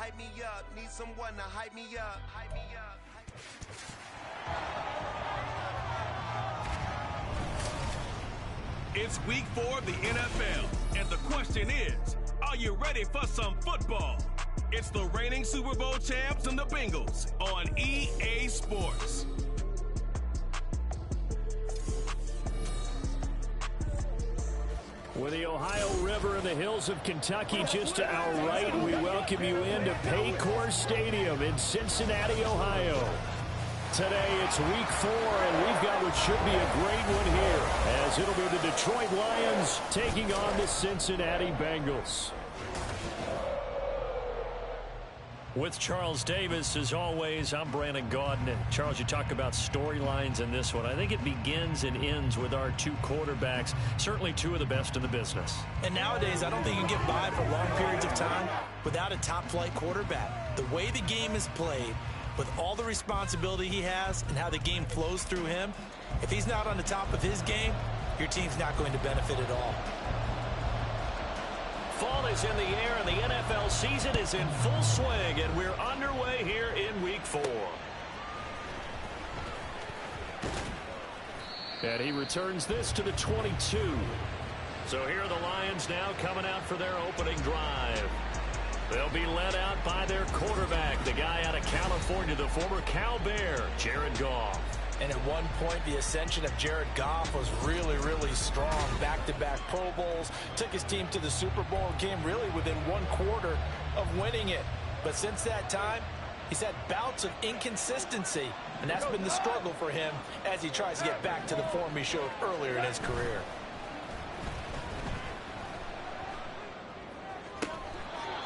hype me up. Need someone to hype me up. Hype me up. It's week 4 of the NFL, and the question is, are you ready for some football? It's the reigning Super Bowl champs and the Bengals on EA Sports. With the Ohio River and the hills of Kentucky just to our right, we welcome you into Paycor Stadium in Cincinnati, Ohio. Today it's week 4, and we've got what should be a great one here, as it'll be the Detroit Lions taking on the Cincinnati Bengals. With Charles Davis, as always, I'm Brandon Gaudin. And Charles, you talk about storylines in this one. I think it begins and ends with our two quarterbacks, certainly two of the best in the business. And nowadays, I don't think you can get by for long periods of time without a top-flight quarterback. The way the game is played, with all the responsibility he has and how the game flows through him, if he's not on the top of his game, your team's not going to benefit at all. Fall is in the air, and the NFL season is in full swing, and we're underway here in week 4. And he returns this to the 22. So here are the Lions now coming out for their opening drive. They'll be led out by their quarterback, the guy out of California, the former Cal Bear, Jared Goff. And at one point, the ascension of Jared Goff was really, really strong. Back-to-back Pro Bowls, took his team to the Super Bowl, and came really within one quarter of winning it. But since that time, he's had bouts of inconsistency, and that's been the struggle for him as he tries to get back to the form he showed earlier in his career.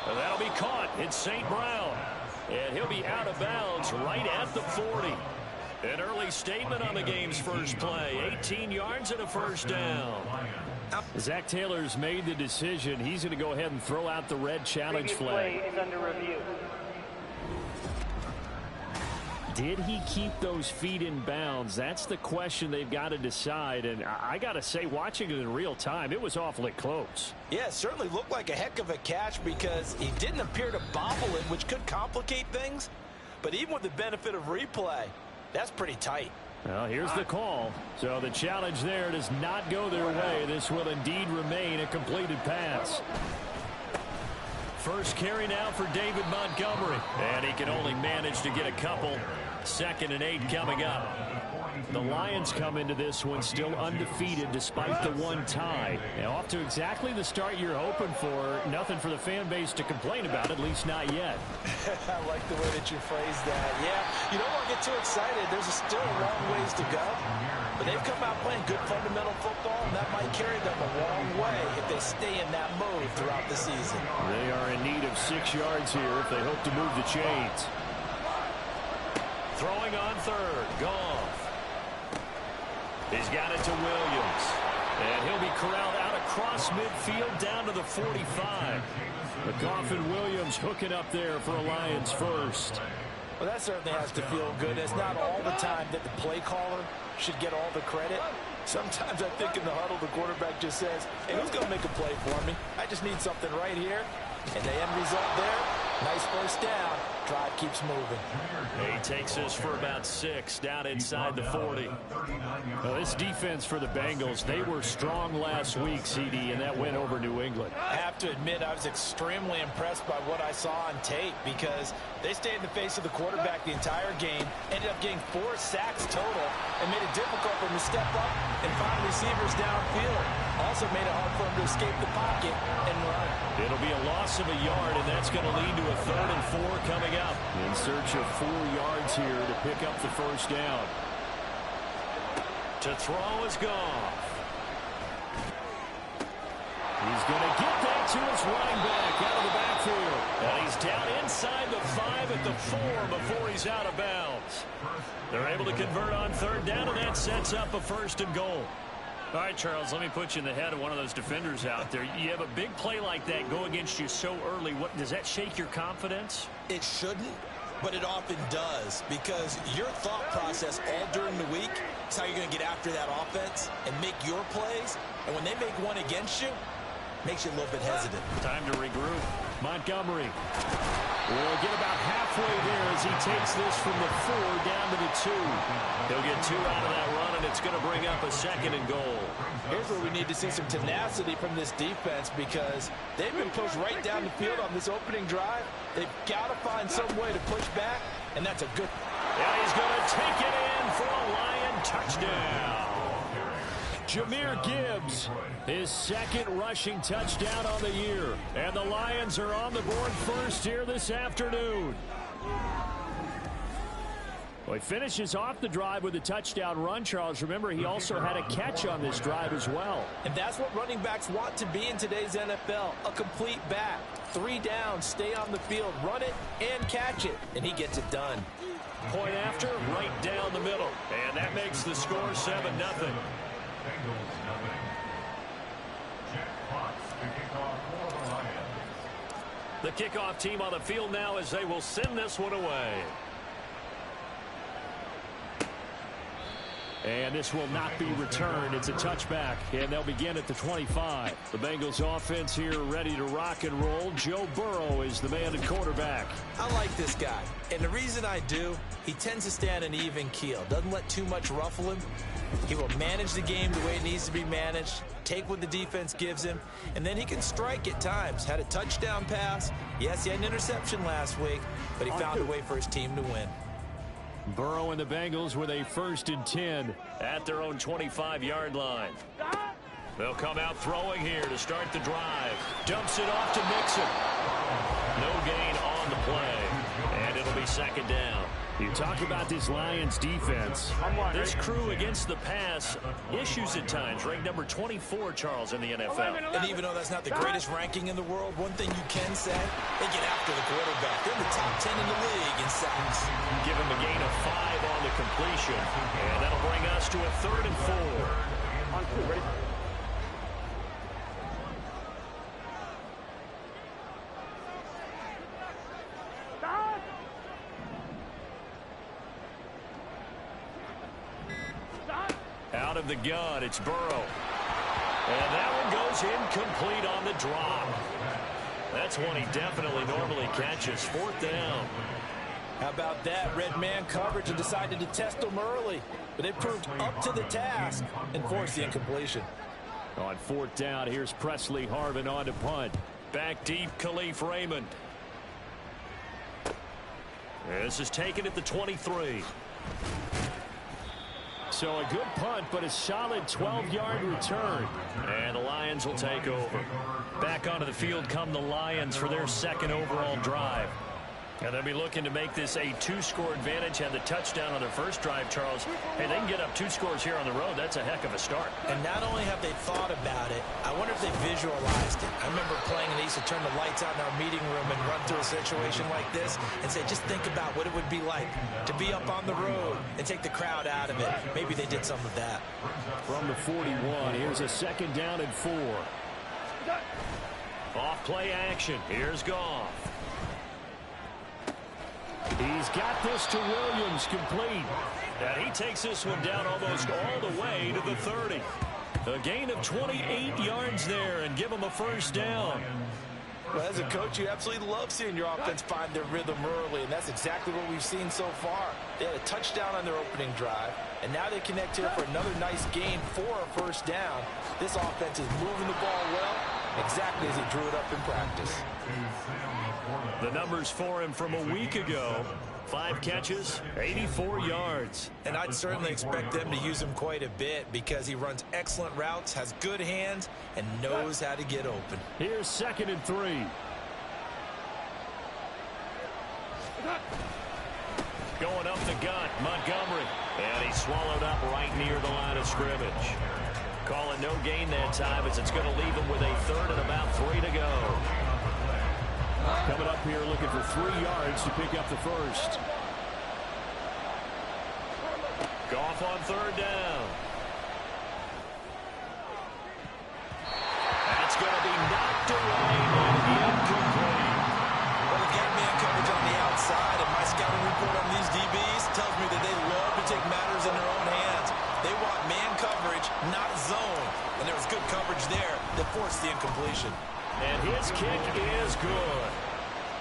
Well, that'll be caught. It's St. Brown, and he'll be out of bounds right at the 40. An early statement on the game's first play. 18 yards and a first down. Zach Taylor's made the decision. He's going to go ahead and throw out the red challenge flag. Play is under review. Did he keep those feet in bounds? That's the question they've got to decide. And I got to say, watching it in real time, it was awfully close. Yeah, it certainly looked like a heck of a catch because he didn't appear to bobble it, which could complicate things. But even with the benefit of replay, that's pretty tight. Well, here's the call. So the challenge there does not go their way. This will indeed remain a completed pass. First carry now for David Montgomery. And he can only manage to get a couple. 2nd and 8 coming up. The Lions come into this one still undefeated despite the one tie. Now off to exactly the start you're hoping for. Nothing for the fan base to complain about, at least not yet. I like the way that you phrased that. Yeah, you don't want to get too excited. There's still a long ways to go. But they've come out playing good fundamental football, and that might carry them a long way if they stay in that mode throughout the season. They are in need of 6 yards here if they hope to move the chains. Throwing on third, Goff. He's got it to Williams. And he'll be corralled out across midfield down to the 45. But Goff and Williams hooking up there for a Lions first. Well, that certainly has to feel good. It's not all the time that the play caller should get all the credit. Sometimes I think in the huddle, the quarterback just says, hey, who's going to make a play for me? I just need something right here. And the end result there, nice first down. Drive keeps moving. He takes us for about 6 down inside the 40. Well, this defense for the Bengals, they were strong last week, CD, and that went over New England. I have to admit, I was extremely impressed by what I saw on tape because they stayed in the face of the quarterback the entire game, ended up getting 4 sacks total, and made it difficult for him to step up and find receivers downfield. Also made it hard for him to escape the pocket and run. It'll be a loss of a yard, and that's going to lead to a 3rd and 4 coming up. In search of 4 yards here to pick up the first down. To throw is Goff. He's going to get that to his running back out of the backfield. And he's down inside the 5 at the 4 before he's out of bounds. They're able to convert on 3rd down, and that sets up a 1st and goal. All right, Charles, let me put you in the head of one of those defenders out there. You have a big play like that go against you so early. What does that shake your confidence? It shouldn't, but it often does because your thought process all during the week is how you're going to get after that offense and make your plays. And when they make one against you, it makes you a little bit hesitant. Time to regroup. Montgomery will get about halfway there as he takes this from the 4 down to the 2. He'll get 2 out of that run, and it's going to bring up a 2nd and goal. Here's where we need to see some tenacity from this defense, because they've been pushed right down the field on this opening drive. They've got to find some way to push back, and that's a good... And he's going to take it in for a Lion touchdown. Jahmyr Gibbs, his 2nd rushing touchdown on the year. And the Lions are on the board first here this afternoon. Well, he finishes off the drive with a touchdown run, Charles. Remember, he also had a catch on this drive as well. And that's what running backs want to be in today's NFL, a complete back. 3 down, stay on the field, run it, and catch it. And he gets it done. Point after, right down the middle. And that makes the score 7-0. The kickoff team on the field now as they will send this one away. And this will not be returned. It's a touchback, and they'll begin at the 25. The Bengals offense here ready to rock and roll. Joe Burrow is the man at quarterback. I like this guy, and the reason I do, he tends to stay on an even keel. Doesn't let too much ruffle him. He will manage the game the way it needs to be managed, take what the defense gives him, and then he can strike at times. Had a touchdown pass. Yes, he had an interception last week, but he found a way for his team to win. Burrow and the Bengals with a 1st and 10 at their own 25-yard line. They'll come out throwing here to start the drive. Dumps it off to Mixon. No gain on the play, and it'll be 2nd down. You talk about this Lions defense. This crew against the pass, issues at times. Ranked number 24, Charles, in the NFL. And even though that's not the greatest ranking in the world, one thing you can say, they get after the quarterback. They're in the top 10 in the league in sacks. Give him a gain of 5 on the completion. And that'll bring us to a 3rd and 4. On 2, ready? Out of the gun, it's Burrow. And that one goes incomplete on the drop. That's one he definitely normally catches. 4th down. How about that? Red man coverage and decided to test them early. But they proved up to the task and forced the incompletion. On 4th down, here's Presley Harvin on to punt. Back deep, Khalif Raymond. This is taken at the 23. So a good punt, but a solid 12-yard return. And the Lions will take over. Back onto the field come the Lions for their 2nd overall drive. And they'll be looking to make this a 2-score advantage. Had the touchdown on their first drive, Charles. Hey, they can get up 2 scores here on the road. That's a heck of a start. And not only have they thought about it, I wonder if they visualized it. I remember playing and they used to turn the lights out in our meeting room and run through a situation like this and say, just think about what it would be like to be up on the road and take the crowd out of it. Maybe they did some of that. From the 41, here's a 2nd down and 4. Off play action. Here's Goff. He's got this to Williams, complete. And he takes this one down almost all the way to the 30. A gain of 28 yards there and give him a 1st down. Well, as a coach, you absolutely love seeing your offense find their rhythm early, and that's exactly what we've seen so far. They had a touchdown on their opening drive, and now they connect here for another nice gain for a 1st down. This offense is moving the ball well, exactly as he drew it up in practice. The numbers for him from a week ago. 5 catches, 84 yards. And I'd certainly expect them to use him quite a bit because he runs excellent routes, has good hands, and knows how to get open. Here's 2nd and 3. Going up the gut, Montgomery. And he's swallowed up right near the line of scrimmage. Call it no gain that time as it's going to leave him with a 3rd and about 3 to go. Coming up here looking for 3 yards to pick up the 1st. Goff on 3rd down. That's going to be knocked away and incomplete. Well, they got man coverage on the outside, and my scouting report on these DBs tells me that they love to take matters in their own hands. They want man coverage, not zone. And there was good coverage there that forced the incompletion. And his kick is good.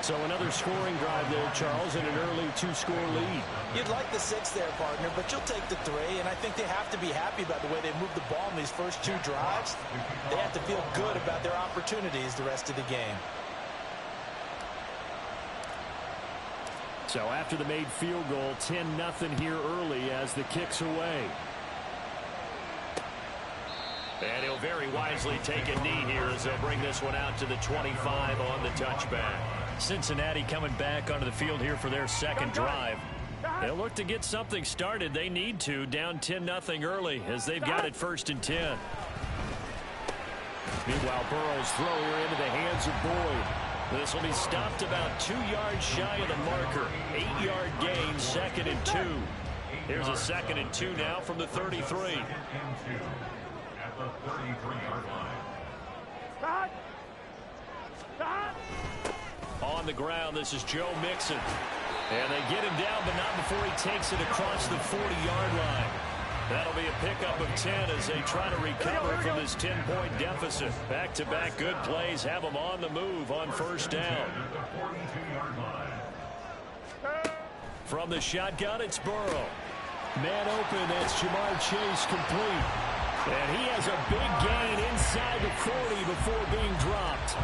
So another scoring drive there, Charles, and an early 2-score lead. You'd like the 6 there, partner, but you'll take the 3, and I think they have to be happy about the way they moved the ball in these first 2 drives. They have to feel good about their opportunities the rest of the game. So after the made field goal, 10-0 here early as the kick's away. And he'll very wisely take a knee here as they'll bring this one out to the 25 on the touchback. Cincinnati coming back onto the field here for their second drive. They'll look to get something started. They need to, down 10-0 early as they've got it 1st and 10. Meanwhile, Burrow's throw here into the hands of Boyd. This will be stopped about 2 yards shy of the marker. 8-yard gain, 2nd and 2. Here's a 2nd and 2 now from the 33. On the ground, this is Joe Mixon. And they get him down, but not before he takes it across the 40-yard line. That'll be a pickup of 10 as they try to recover from this 10-point deficit. Back-to-back good plays have them on the move on 1st down. From the shotgun, it's Burrow. Man open, that's Jamar Chase complete. And he has a big gain inside the 40 before being dropped.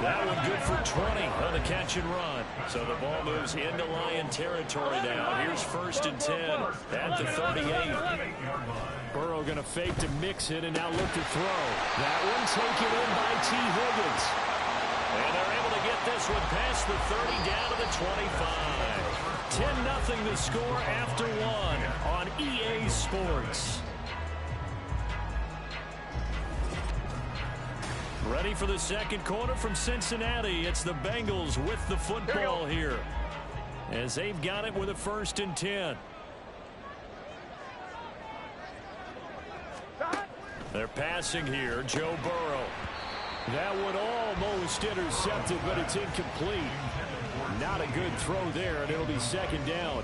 That one good for 20 on the catch and run. So the ball moves into Lion territory now. Here's 1st and 10 at the 38. Burrow going to fake to mix it and now look to throw. That one taken in by T. Higgins. And they're able to get this one past the 30 down to the 25. 10-0 the score after 1 on EA Sports. Ready for the second quarter from Cincinnati. It's the Bengals with the football here as they've got it with a 1st and 10. They're passing here. Joe Burrow. That one almost intercepted, but it's incomplete. Not a good throw there, and it'll be 2nd down.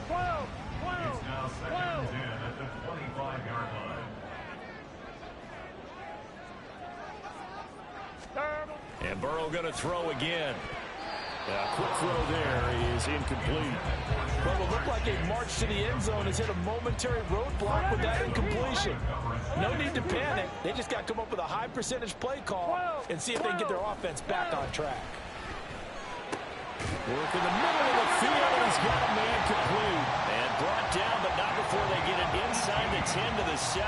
And Burrow going to throw again. A quick throw there is incomplete. Well, it looked like a march to the end zone has hit a momentary roadblock with that incompletion. No need to panic. They just got to come up with a high percentage play call and see if they can get their offense back on track. Work in the middle of the field, and he's got a man complete. And brought down, but not before they get it inside the 10 to the 7.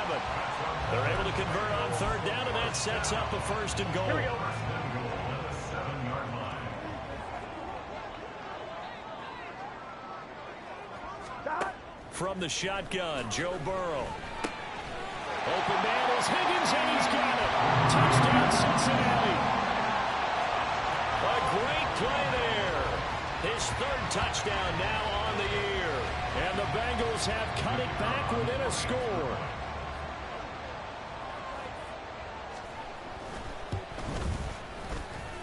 They're able to convert on 3rd down, and that sets up a 1st and goal. Here we go. From the shotgun, Joe Burrow. Open man is Higgins, and he's got it. Touchdown, Cincinnati. A great play there. His 3rd touchdown now on the year. And the Bengals have cut it back within a score.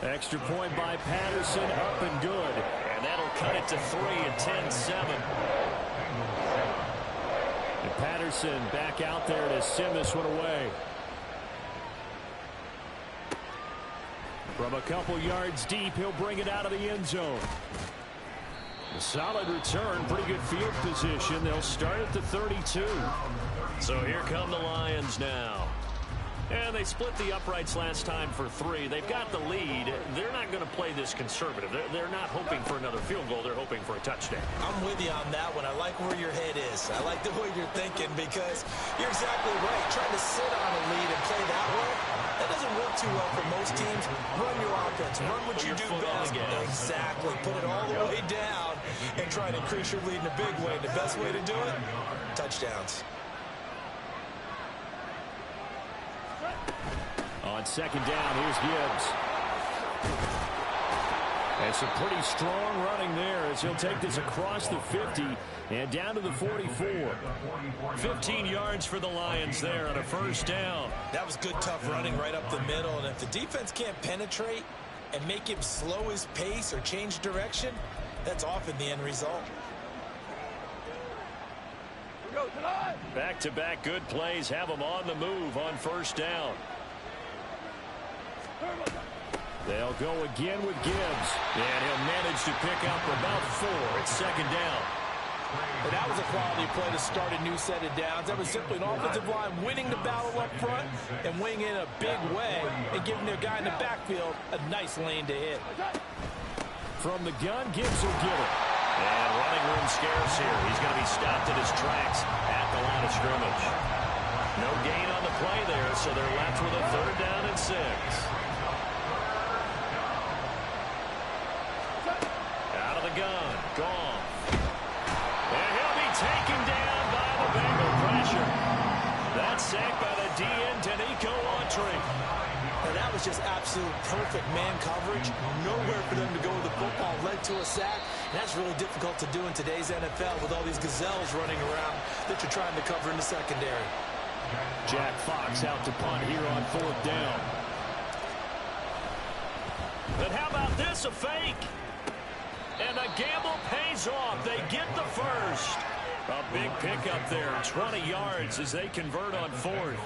Extra point by Patterson, up and good. And that'll cut it to 3 at 10-7. And Patterson back out there to send this one away. From a couple yards deep, he'll bring it out of the end zone. A solid return, pretty good field position. They'll start at the 32. So here come the Lions now. And they split the uprights last time for 3. They've got the lead. They're not going to play this conservative. They're not hoping for another field goal. They're hoping for a touchdown. I'm with you on that one. I like where your head is. I like the way you're thinking because you're exactly right. Trying to sit on a lead and play that way, that doesn't work too well for most teams. Run your offense. Run what you do best. Exactly. Put it all the way down and try to increase your lead in a big way. The best way to do it, touchdowns. On 2nd down, here's Gibbs. And some pretty strong running there as he'll take this across the 50 and down to the 44. 15 yards for the Lions there on a 1st down. That was good, tough running right up the middle. And if the defense can't penetrate and make him slow his pace or change direction, that's often the end result. Back-to-back good plays have them on the move on 1st down. They'll go again with Gibbs. And he'll manage to pick up about 4. It's second down. And that was a quality play to start a new set of downs. That was simply an offensive line winning the battle up front and winning in a big way and giving their guy in the backfield a nice lane to hit. From the gun, Gibbs will get it. And running room scarce here. He's going to be stopped in his tracks at the line of scrimmage. No gain on the play there, so they're left with a third down and 6. Out of the gun. Gone. And he'll be taken down by the Bengal pressure. That's sacked by the DN, Danico Autry. And that was just absolute perfect man coverage. Nowhere for them to go with the football. Led to a sack. And that's really difficult to do in today's NFL with all these gazelles running around that you're trying to cover in the secondary. Jack Fox out to punt here on 4th down. But how about this? A fake. And the gamble pays off. They get the first. A big pickup there. 20 yards as they convert on 4th.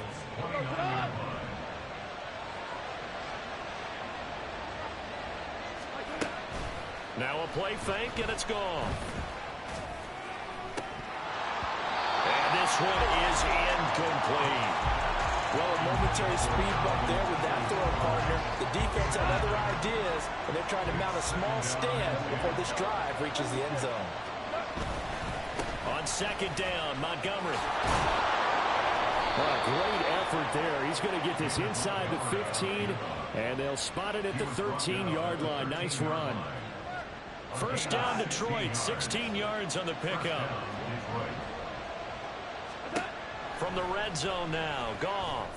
Now a play fake, and it's gone. And this one is incomplete. Well, a momentary speed bump there with that throw partner. The defense had other ideas, and they're trying to mount a small stand before this drive reaches the end zone. On second down, Montgomery. Great effort there. He's going to get this inside the 15, and they'll spot it at the 13-yard line. Nice run. First down, Detroit, 16 yards on the pickup. From the red zone now, Goff.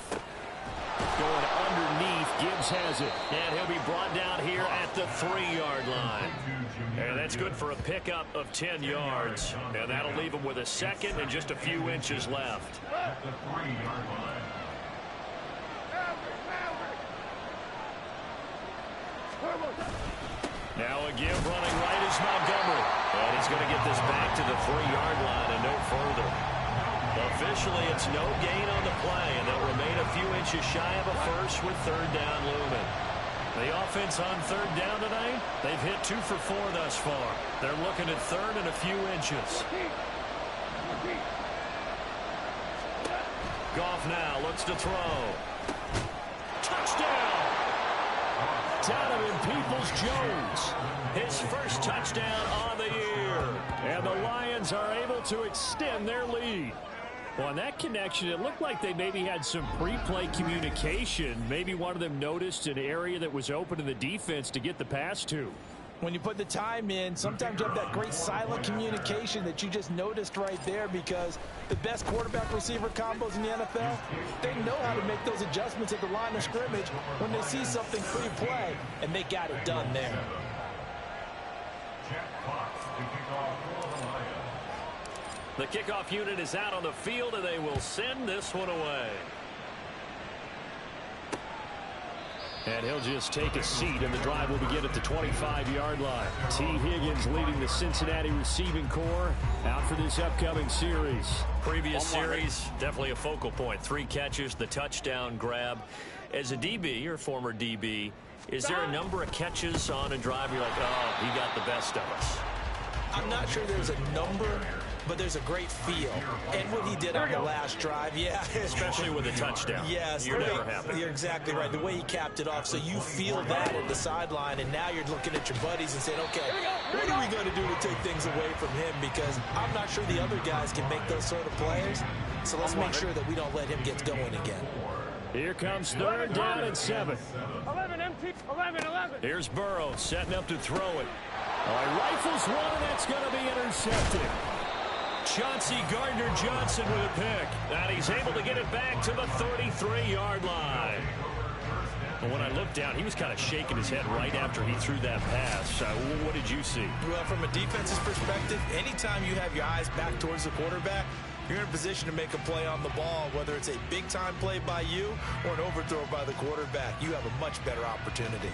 Going underneath, Gibbs has it. And he'll be brought down here at the 3-yard line. And that's good for a pickup of 10 yards. And that'll leave him with a second and just a few inches left. At the 3-yard line. Now again running right is Montgomery. And he's going to get this back to the 3-yard line and no further. Officially, it's no gain on the play, and they'll remain a few inches shy of a first with third down looming. The offense on third down tonight, they've hit 2 for 4 thus far. They're looking at third and a few inches. Goff now looks to throw. Touchdown! Donovan Peoples-Jones, his first touchdown on the year. And the Lions are able to extend their lead. Well, on that connection, it looked like they maybe had some pre-play communication. Maybe one of them noticed an area that was open to the defense to get the pass to. When you put the time in, sometimes you have that great silent communication that you just noticed right there, because the best quarterback-receiver combos in the NFL, they know how to make those adjustments at the line of scrimmage when they see something pre-play, and they got it done there. The kickoff unit is out on the field, and they will send this one away. And he'll just take a seat, and the drive will begin at the 25-yard line. T. Higgins leading the Cincinnati receiving corps out for this upcoming series. Previous series, definitely a focal point. 3 catches, the touchdown grab. As a DB, or former DB, is there a number of catches on a drive you're like, oh, he got the best of us? I'm not sure there's a number, but there's a great feel. And what he did on the last drive, yeah. Especially with a touchdown. Yes. You're never happy. You're exactly right. The way he capped it off, so you feel that at the sideline, and now you're looking at your buddies and saying, okay, what are we going to do to take things away from him? Because I'm not sure the other guys can make those sort of plays. So let's make sure that we don't let him get going again. Here comes third down and 7. 11 empty. 11. Here's Burrow setting up to throw it. He rifles one, and that's going to be intercepted. Chauncey Gardner-Johnson with a pick. And he's able to get it back to the 33-yard line. And when I looked down, he was kind of shaking his head right after he threw that pass. What did you see? Well, from a defense's perspective, anytime you have your eyes back towards the quarterback, you're in a position to make a play on the ball, whether it's a big-time play by you or an overthrow by the quarterback. You have a much better opportunity.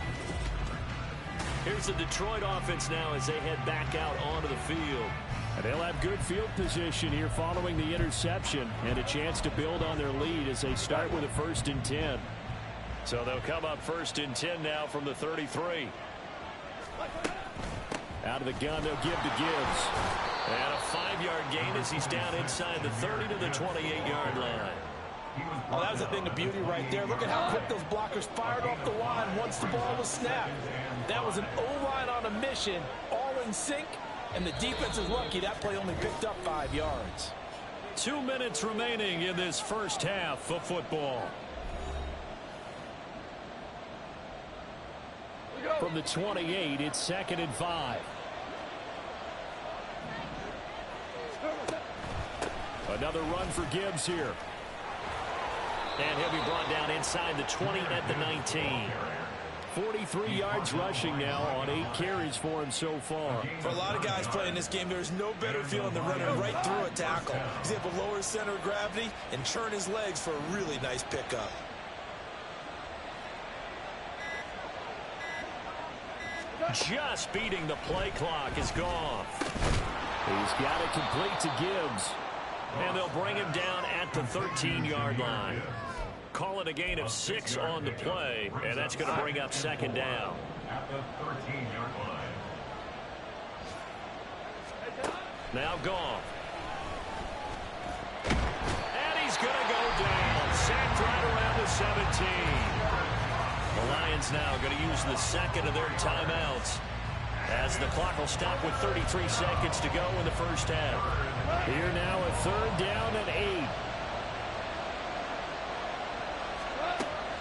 Here's the Detroit offense now as they head back out onto the field. And they'll have good field position here following the interception and a chance to build on their lead as they start with a 1st and 10. So they'll come up 1st and 10 now from the 33. Out of the gun, they'll give to Gibbs. And a 5-yard gain as he's down inside the 30 to the 28-yard line. Oh, that was a thing of beauty right there. Look at how quick those blockers fired off the line once the ball was snapped. That was an O-line on a mission, all in sync, and the defense is lucky that play only picked up 5 yards. 2 minutes remaining in this first half of football. From the 28, it's 2nd and 5. Another run for Gibbs here. And he'll be brought down inside the 20 at the 19. 43 yards rushing now on 8 carries for him so far. For a lot of guys playing this game, there's no better feeling than running right through a tackle. He's able to lower his center of gravity and churn his legs for a really nice pickup. Just beating the play clock is gone. He's got it complete to Gibbs. And they'll bring him down at the 13-yard line. Call it a gain of 6 on the play, and that's going to bring up 2nd down. At the 13-yard line. Now Goff. And he's going to go down. Sacked right around the 17. The Lions now going to use the 2nd of their timeouts, as the clock will stop with 33 seconds to go in the first half. Here now a 3rd down and 8.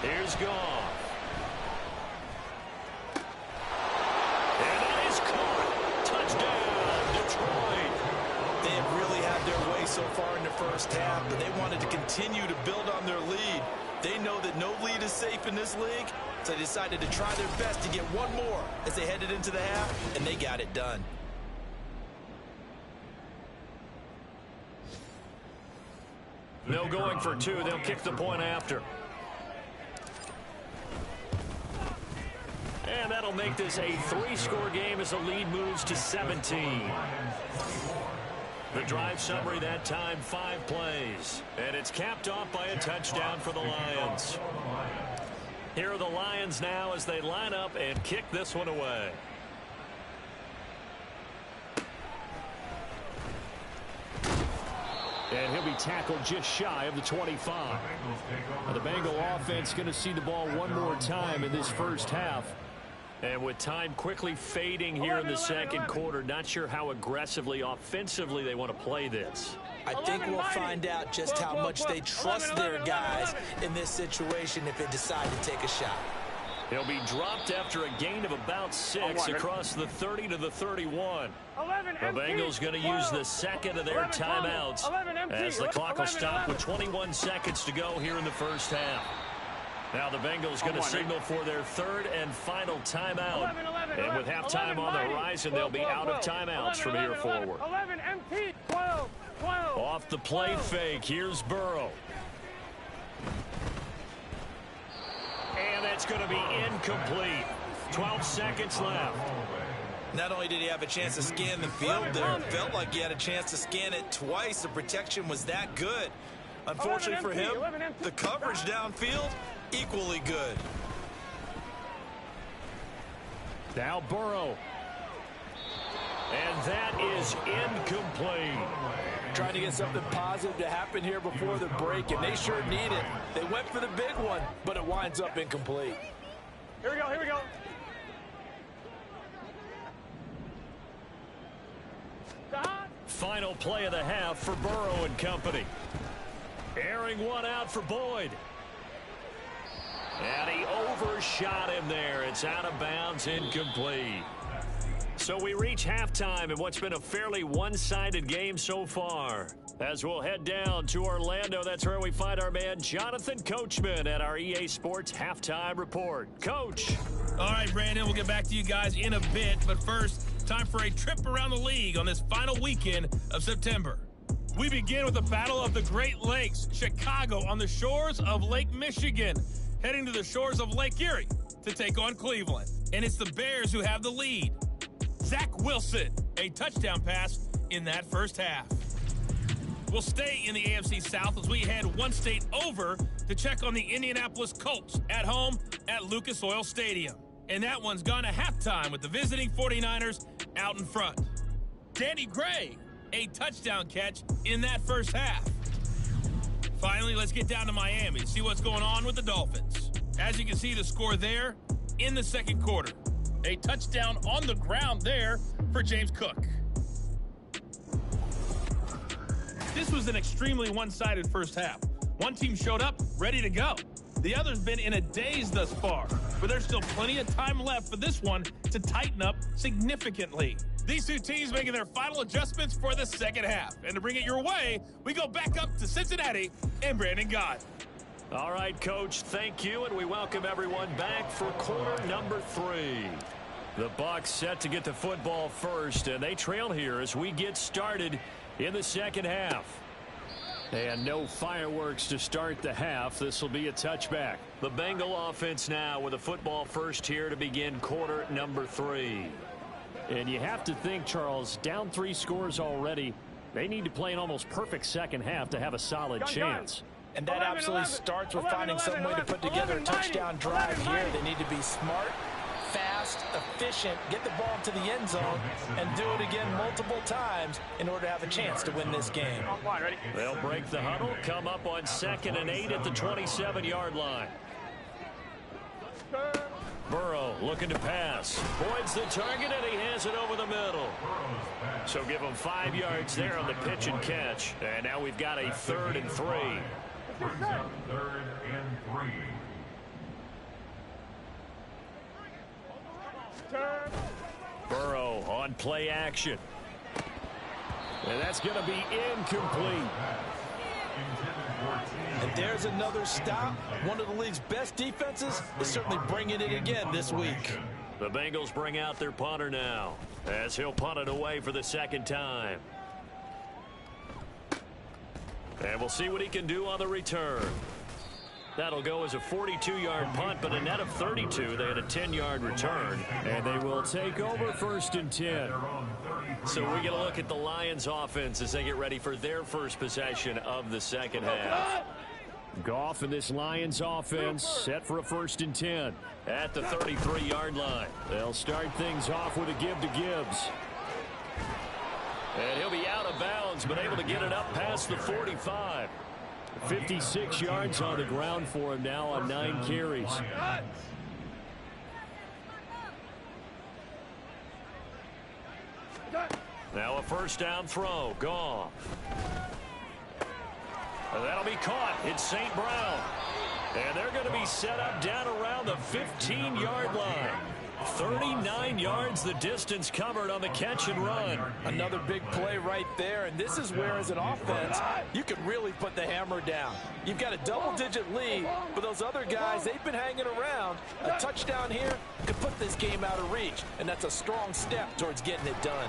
Here's Goff. And that is caught. Touchdown, Detroit. They have really had their way so far in the first half, but they wanted to continue to build on their lead. They know that no lead is safe in this league, so they decided to try their best to get one more as they headed into the half, and they got it done. No going for 2. They'll kick the point after. And that'll make this a 3-score game as the lead moves to 17. The drive summary that time, 5 plays. And it's capped off by a touchdown for the Lions. Here are the Lions now as they line up and kick this one away. And he'll be tackled just shy of the 25. Now the Bengal offense going to see the ball one more time in this first half. And with time quickly fading here in the second quarter, not sure how aggressively, offensively they want to play this. I think we'll find out just how much they trust their guys in this situation if they decide to take a shot. He'll be dropped after a gain of about 6 across the 30 to the 31. The Bengals going to use the 2nd of their timeouts as the clock will stop with 21 seconds to go here in the first half. Now the Bengals going to signal for their 3rd and final timeout. And with halftime on the horizon, they'll be out of timeouts from here forward. 11 empty, 12. Off the play fake, here's Burrow. And that's going to be incomplete. 12 seconds left. Not only did he have a chance to scan the field there, it felt like he had a chance to scan it twice. The protection was that good. Unfortunately for him, the coverage downfield, equally good. Now Burrow. And that is incomplete. Trying to get something positive to happen here before the break, and they sure need it. They went for the big one, but it winds up incomplete. Here we go. Final play of the half for Burrow and company. Airing one out for Boyd. And he overshot him there. It's out of bounds, incomplete. So we reach halftime in what's been a fairly one-sided game so far. As we'll head down to Orlando, that's where we find our man Jonathan Coachman at our EA Sports Halftime Report. Coach. All right, Brandon, we'll get back to you guys in a bit. But first, time for a trip around the league on this final weekend of September. We begin with the Battle of the Great Lakes, Chicago on the shores of Lake Michigan, heading to the shores of Lake Erie to take on Cleveland. And it's the Bears who have the lead. Zach Wilson, a touchdown pass in that first half. We'll stay in the AFC South as we head one state over to check on the Indianapolis Colts at home at Lucas Oil Stadium. And that one's gone to halftime with the visiting 49ers out in front. Danny Gray, a touchdown catch in that first half. Finally, let's get down to Miami to see what's going on with the Dolphins. As you can see, the score there in the second quarter. A touchdown on the ground there for James Cook. This was an extremely one-sided first half. One team showed up ready to go. The other's been in a daze thus far, but there's still plenty of time left for this one to tighten up significantly. These two teams making their final adjustments for the second half. And to bring it your way, we go back up to Cincinnati and Brandon Gott. All right, Coach, thank you, and we welcome everyone back for quarter number 3. The Bucs set to get the football first, and they trail here as we get started in the second half. And no fireworks to start the half. This will be a touchback. The Bengal offense now with a football first here to begin quarter number 3. And you have to think, Charles, down 3 scores already. They need to play an almost perfect second half to have a solid chance. And that absolutely starts with finding some way to put together a touchdown drive here. They need to be smart, fast, efficient, get the ball to the end zone, and do it again multiple times in order to have a chance to win this game. They'll break the huddle, come up on 2nd and 8 at the 27-yard line. Burrow looking to pass. Boyd's the target, and he has it over the middle. So give him 5 yards there on the pitch and catch. And now we've got a 3rd and 3. Brings up 3rd and 3. Burrow on play action. And that's going to be incomplete. And there's another stop. One of the league's best defenses is certainly bringing it again this week. The Bengals bring out their punter now as he'll punt it away for the 2nd time. And we'll see what he can do on the return. That'll go as a 42-yard punt, but a net of 32. They had a 10-yard return, and they will take over 1st and 10. So we get a look at the Lions offense as they get ready for their first possession of the second half. Goff and this Lions offense set for a 1st and 10 at the 33-yard line. They'll start things off with a give to Gibbs. And he'll be out of bounds, but able to get it up past the 45. 56 yards on the ground for him now on 9 carries. Now a 1st down throw. Goff. And that'll be caught. It's St. Brown. And they're going to be set up down around the 15-yard line. 39 yards the distance covered on the catch and run. Another big play right there, and this is where, as an offense, you can really put the hammer down. You've got a double-digit lead, but those other guys, they've been hanging around. A touchdown here could put this game out of reach, and that's a strong step towards getting it done.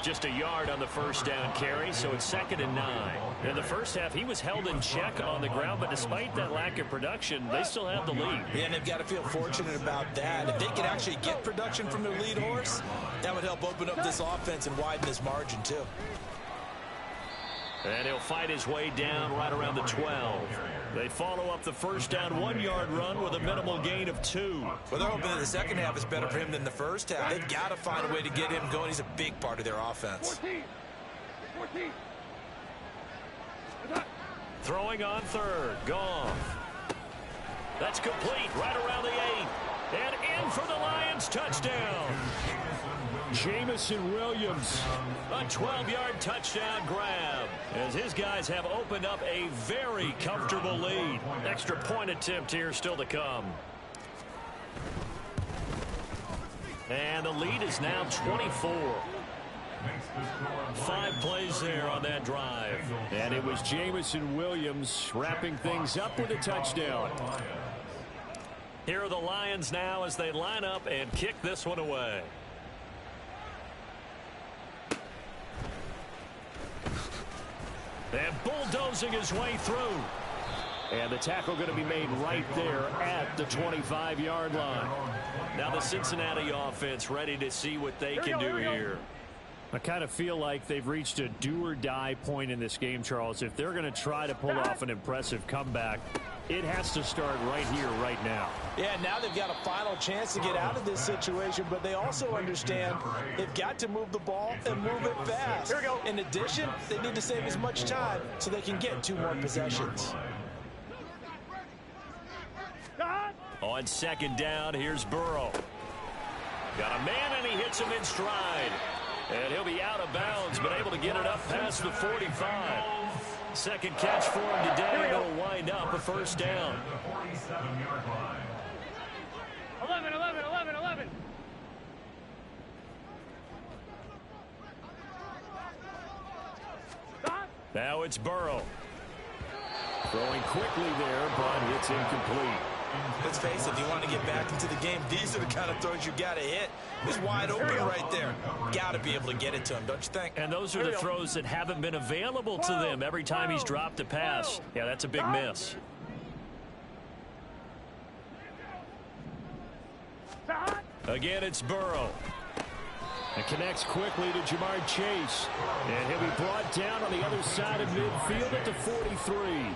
Just a yard on the 1st down carry, so it's 2nd and 9. In the first half, he was held in check on the ground, but despite that lack of production, they still have the lead. Yeah, and they've got to feel fortunate about that. If they could actually get production from their lead horse, that would help open up this offense and widen this margin, too. And he'll fight his way down right around the 12. They follow up the 1st down 1-yard run with a minimal gain of 2. Well, they're hoping that the second half is better for him than the first half. They've got to find a way to get him going. He's a big part of their offense. 14. Throwing on 3rd. Goff. That's complete right around the 8. And in for the Lions touchdown. Jamison Williams. A 12-yard touchdown grab as his guys have opened up a very comfortable lead. Extra point attempt here still to come. And the lead is now 24. 5 plays there on that drive. And it was Jamison Williams wrapping things up with a touchdown. Here are the Lions now as they line up and kick this one away. And bulldozing his way through. And the tackle going to be made right there at the 25-yard line. Now the Cincinnati offense ready to see what they can do here. I kind of feel like they've reached a do-or-die point in this game, Charles. If they're going to try to pull off an impressive comeback, it has to start right here, right now. Yeah, now they've got a final chance to get out of this situation, but they also understand they've got to move the ball and move it fast. Here we go. In addition, they need to save as much time so they can get 2 more possessions. On second down, here's Burrow. Got a man, and he hits him in stride. And he'll be out of bounds, but able to get it up past the 45. Second catch for him today, and it'll wind up a first down. 11, 11, 11, 11. Stop. Now it's Burrow. Throwing quickly there, but it's incomplete. Let's face it, if you want to get back into the game, these are the kind of throws you got to hit. It's wide open right there. Got to be able to get it to him, don't you think? And those are the throws that haven't been available to them every time he's dropped a pass. Yeah, that's a big miss. Again, it's Burrow. And connects quickly to Jamar Chase. And he'll be brought down on the other side of midfield at the 43.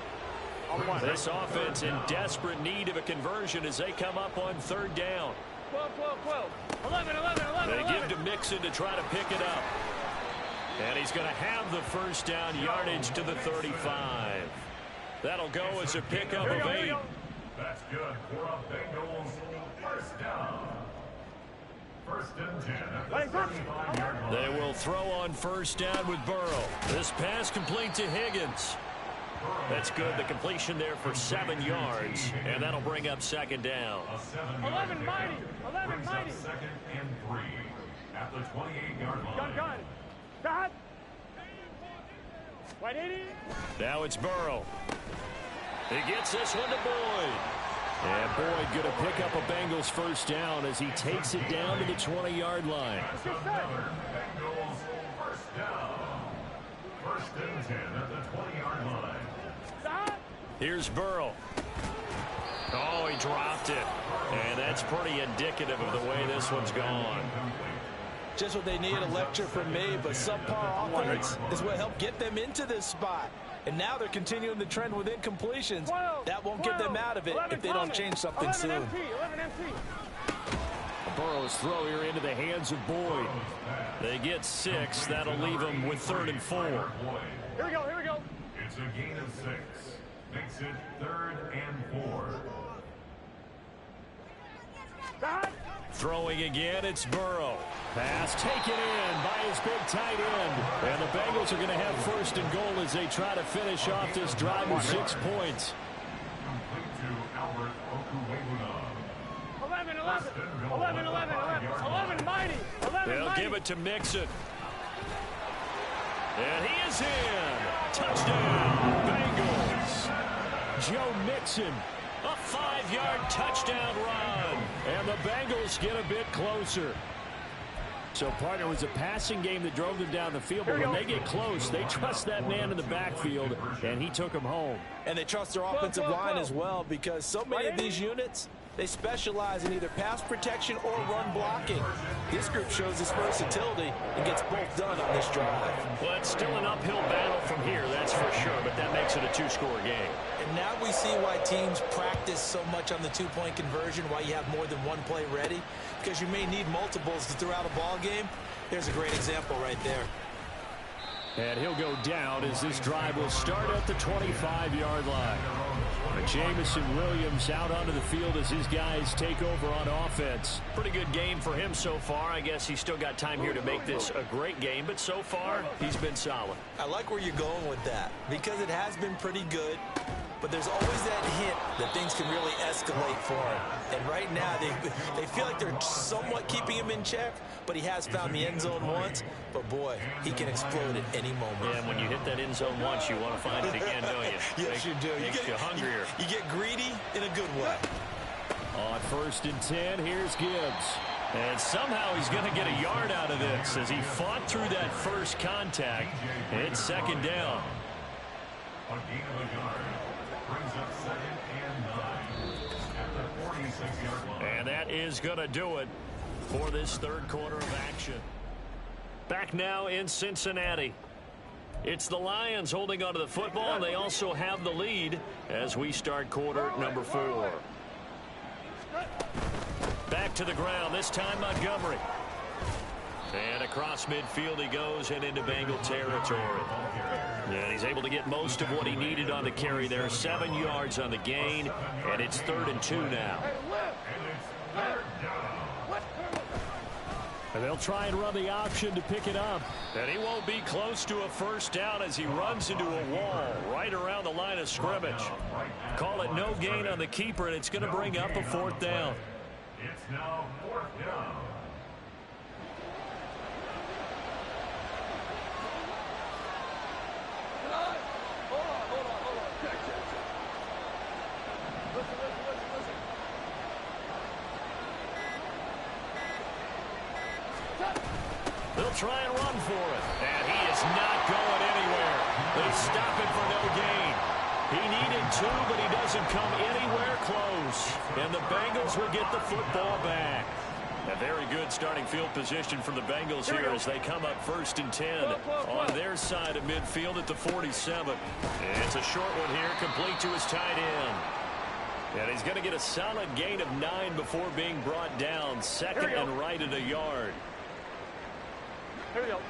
This offense in desperate need of a conversion as they come up on third down. 12, 12, 12. 11, 11, 11, They 11. give to Mixon to try to pick it up. And he's going to have the first down yardage to the 35. That'll go as a pickup of 8. That's good for a Bengals first down. First and 10 at the 35-yard line. They will throw on first down with Burrow. This pass complete to Higgins. That's good. The completion there for 7 yards, and that'll bring up second down. 11 mighty. 11 mighty. Second and 3 at the 28-yard line. Gun, gun. Stop. 180. Now it's Burrow. He gets this one to Boyd. And Boyd going to pick up a Bengals first down as he takes it down to the 20-yard line. Another Bengals first down. First and 10 at the 20-yard line. Here's Burrow. Oh, he dropped it. And that's pretty indicative of the way this one's gone. Just what they need, a lecture from me, but subpar offense is what helped get them into this spot. And now they're continuing the trend with incompletions. That won't get them out of it if they don't change something soon. 11 MT. Burrow's throw here into the hands of Boyd. They get 6. That'll leave them with 3rd and 4. Here we go, here we go. It's a gain of 6. Makes it 3rd and 4. Stop. Throwing again, it's Burrow. Pass taken in by his big tight end. And the Bengals are going to have 1st and goal as they try to finish off this drive with 6 points. Complete to Albert Okuwebuna. 11, 11. 11, 11, 11. 11 mighty. 11 They'll mighty. give it to Mixon. And he is in. Touchdown, Bengals. Joe Mixon. A 5-yard touchdown run. And the Bengals get a bit closer. So, partner, it was a passing game that drove them down the field. But when they get close, they trust that man in the backfield, and he took him home. And they trust their offensive line as well, because so many of these units, they specialize in either pass protection or run blocking. This group shows its versatility and gets both done on this drive. Well, it's still an uphill battle from here, that's for sure, but that makes it a 2-score game. And now we see why teams practice so much on the 2-point conversion, why you have more than one play ready, because you may need multiples to throw out a ball game. There's a great example right there. And he'll go down as this drive will start at the 25-yard line. Jamison Williams out onto the field as his guys take over on offense. Pretty good game for him so far. I guess he's still got time here to make this a great game, but so far he's been solid. I like where you're going with that, because it has been pretty good, but there's always that hint that things can really escalate for him. And right now, they feel like they're somewhat keeping him in check, but he has found the end zone once. But, boy, he can explode at any moment. Yeah, and when you hit that end zone once, you want to find it again, don't you? Yes, you do. Makes you hungrier. You get greedy in a good way. On 1st and 10, here's Gibbs. And somehow he's going to get a yard out of this as he fought through that first contact. It's 2nd down. A gain of a yard. Brings up 2nd and 9 at the 46-yard line. And that is going to do it for this 3rd quarter of action. Back now in Cincinnati. It's the Lions holding onto the football, and they also have the lead as we start quarter number 4. Back to the ground, this time Montgomery. And across midfield he goes and into Bengal territory. And he's able to get most of what he needed on the carry there. 7 yards on the gain, and it's 3rd and 2 now. And they'll try and run the option to pick it up. And he won't be close to a first down as he runs into a wall right around the line of scrimmage. Call it no gain on the keeper, and it's going to bring up a 4th down. It's now 4th down. They'll try and run for it. And he is not going anywhere. They stop it for no gain. He needed 2, but he doesn't come anywhere close. And the Bengals will get the football back. A very good starting field position for the Bengals here as they come up 1st and 10 on their side of midfield at the 47. And it's a short one here, complete to his tight end. And he's going to get a solid gain of 9 before being brought down. 2nd and right at a yard. Here we go.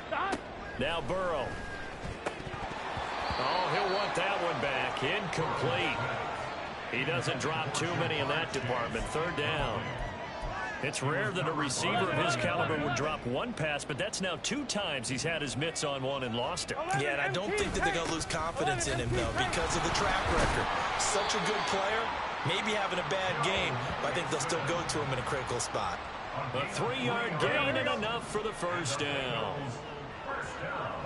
Stop. Now Burrow. Oh, he'll want that one back. Incomplete. He doesn't drop too many in that department. 3rd down. It's rare that a receiver of his caliber would drop 1 pass, but that's now 2 times he's had his mitts on one and lost it. Yeah, and I don't think that they're going to lose confidence in him, though, because of the track record. Such a good player, maybe having a bad game, but I think they'll still go to him in a critical spot. A 3-yard gain and enough for the first down. First down.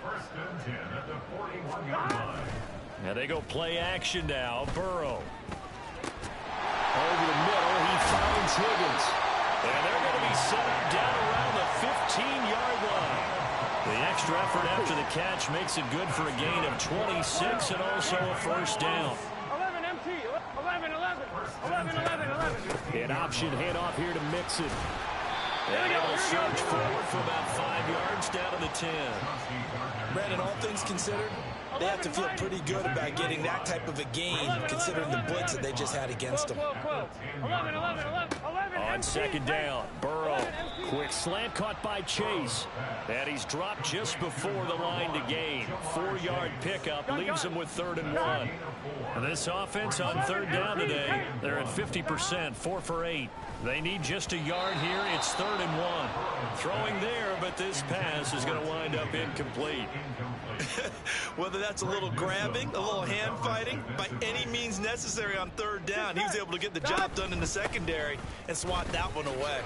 1st and 10 at the 41-yard line. Now they go play action now. Burrow. Over the middle, he finds Higgins. And they're going to be set up down around the 15-yard line. The extra effort after the catch makes it good for a gain of 26 and also a first down. 11 MT. 11. An option handoff here to Mixon. And he'll surge forward for about 5 yards down to the 10. Brandon, all things considered, they have to feel pretty good about getting that type of a gain, considering the blitz that they just had against them. 11. On 2nd down, Burrow. Quick slant caught by Chase. And he's dropped just before the line to gain. 4-yard pickup leaves him with 3rd and 1. And this offense on 3rd down today, they're at 50%, 4 for 8. They need just a yard here. It's 3rd and 1. Throwing there, but this pass is going to wind up incomplete. Whether that's a little grabbing, a little hand fighting, by any means necessary on 3rd down, he was able to get the job done in the secondary and swat that one away.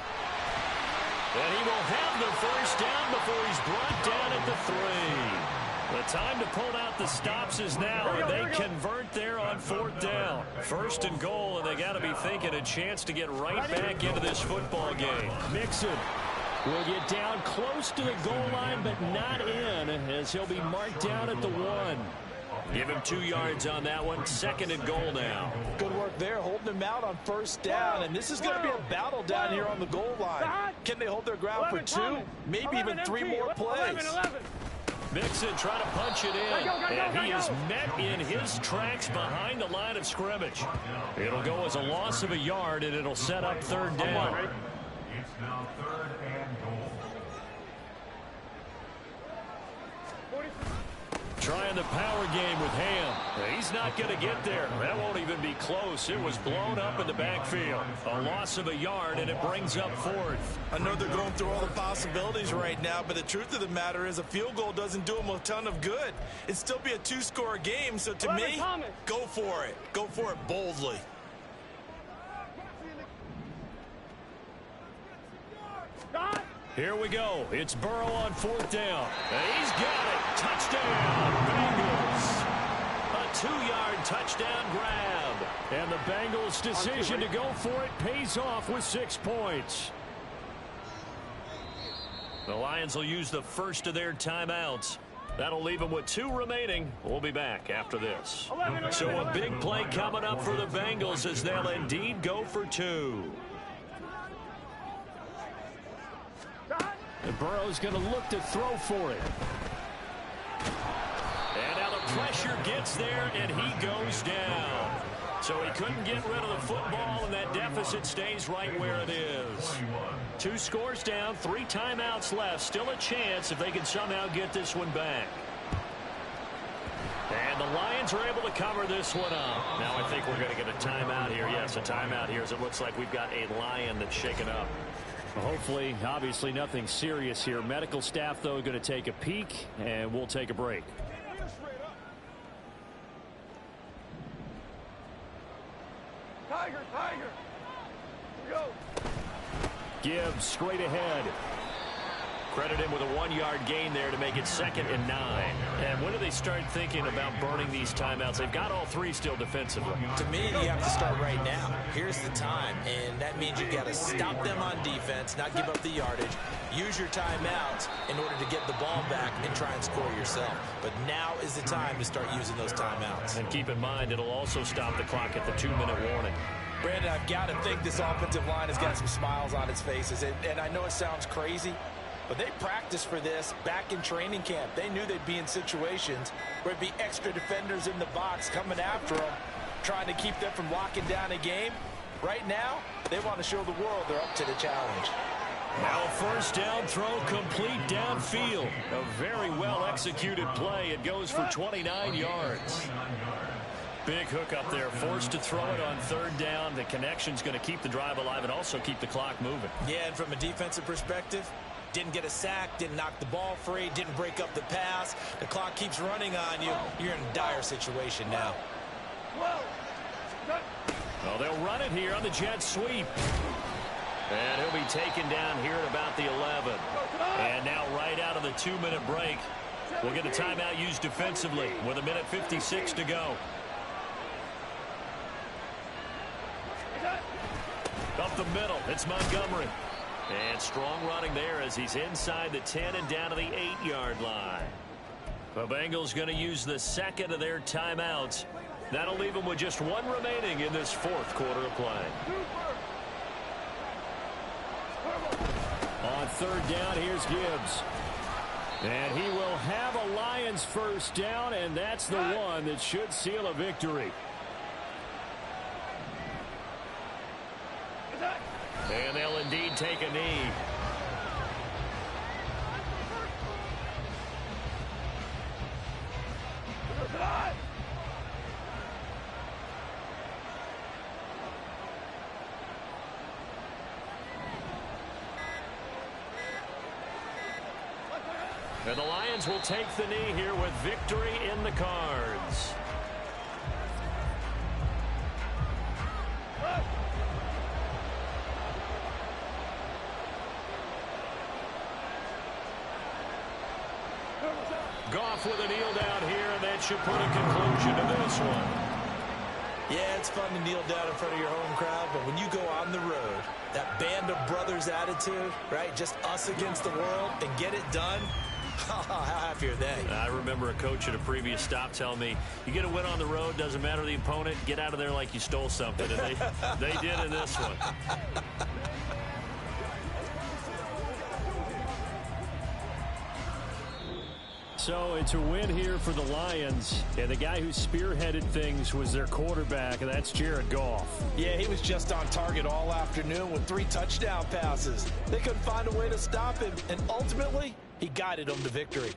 And he will have the first down before he's brought down at the 3. The time to pull out the stops is now, and they convert there on 4th down. 1st and goal, and they got to be thinking a chance to get right back into this football game. Mixon will get down close to the goal line, but not in, as he'll be marked down at the 1. Give him 2 yards on that one. 2nd and goal now. Good work there, holding him out on 1st down, and this is going to be a battle down here on the goal line. Can they hold their ground for 2, maybe even 3 more plays? Mixon trying to punch it in, and he is met in his tracks behind the line of scrimmage. It'll go as a loss of a yard, and it'll set up 3rd down. It's now 3rd and goal. Trying the power game with Ham. He's not going to get there. That won't even be close. It was blown up in the backfield. A loss of a yard, and it brings up 4th. I know they're going through all the possibilities right now, but the truth of the matter is a field goal doesn't do them a ton of good. It'd still be a 2-score game, so to me, go for it. Go for it boldly. Here we go. It's Burrow on 4th down. And he's got it. Touchdown, Bengals. A 2-yard touchdown grab. And the Bengals' decision to go for it pays off with 6 points. The Lions will use the first of their timeouts. That'll leave them with 2 remaining. We'll be back after this. So a big play coming up for the Bengals as they'll indeed go for 2. And Burrow's going to look to throw for it. And now the pressure gets there, and he goes down. So he couldn't get rid of the football, and that deficit stays right where it is. 2 scores down, 3 timeouts left. Still a chance if they can somehow get this one back. And the Lions are able to cover this one up. Now I think we're going to get a timeout here. Yes, a timeout here as it looks like we've got a Lion that's shaken up. Well, hopefully, obviously nothing serious here. Medical staff, though, going to take a peek, and we'll take a break. Tiger, Tiger. Here we go. Gibbs straight ahead. Credit him with a 1-yard gain there to make it 2nd and 9. And when do they start thinking about burning these timeouts? They've got all 3 still defensively. To me, you have to start right now. Here's the time, and that means you got to stop them on defense, not give up the yardage, use your timeouts in order to get the ball back and try and score yourself. But now is the time to start using those timeouts. And keep in mind, it'll also stop the clock at the 2-minute warning. Brandon, I've got to think this offensive line has got some smiles on its faces. And I know it sounds crazy, but they practiced for this back in training camp. They knew they'd be in situations where there'd be extra defenders in the box coming after them, trying to keep them from locking down a game. Right now, they want to show the world they're up to the challenge. Now a first down throw complete downfield. A very well executed play. It goes for 29 yards. Big hook up there, forced to throw it on 3rd down. The connection's going to keep the drive alive and also keep the clock moving. Yeah, and from a defensive perspective, didn't get a sack, didn't knock the ball free, didn't break up the pass. The clock keeps running on you. You're in a dire situation now. Well, they'll run it here on the jet sweep. And he'll be taken down here at about the 11. And now right out of the 2-minute break, we'll get a timeout used defensively with 1:56 to go. Up the middle, it's Montgomery. And strong running there as he's inside the 10 and down to the 8-yard line. The Bengals going to use the 2nd of their timeouts. That'll leave them with just 1 remaining in this 4th quarter of play. On 3rd down, here's Gibbs. And he will have a Lions first down, and that's the one that should seal a victory. And they'll indeed take a knee. And the Lions will take the knee here with victory in the cards. Goff with a kneel down here, and that should put a conclusion to this one. Yeah, it's fun to kneel down in front of your home crowd, but when you go on the road, that band of brothers attitude, right, just us against the world, and get it done, how happy are they? I remember a coach at a previous stop telling me, you get a win on the road, doesn't matter the opponent, get out of there like you stole something, and they did in this one. So it's a win here for the Lions, and the guy who spearheaded things was their quarterback, and that's Jared Goff. Yeah, he was just on target all afternoon with 3 touchdown passes. They couldn't find a way to stop him, and ultimately, he guided them to victory.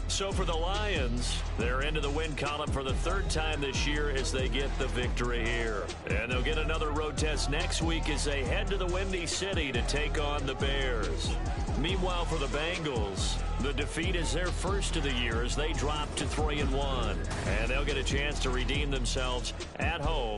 So for the Lions, they're into the win column for the 3rd time this year as they get the victory here. And they'll get another road test next week as they head to the Windy City to take on the Bears. Meanwhile, for the Bengals, the defeat is their first of the year as they drop to 3-1. And they'll get a chance to redeem themselves at home.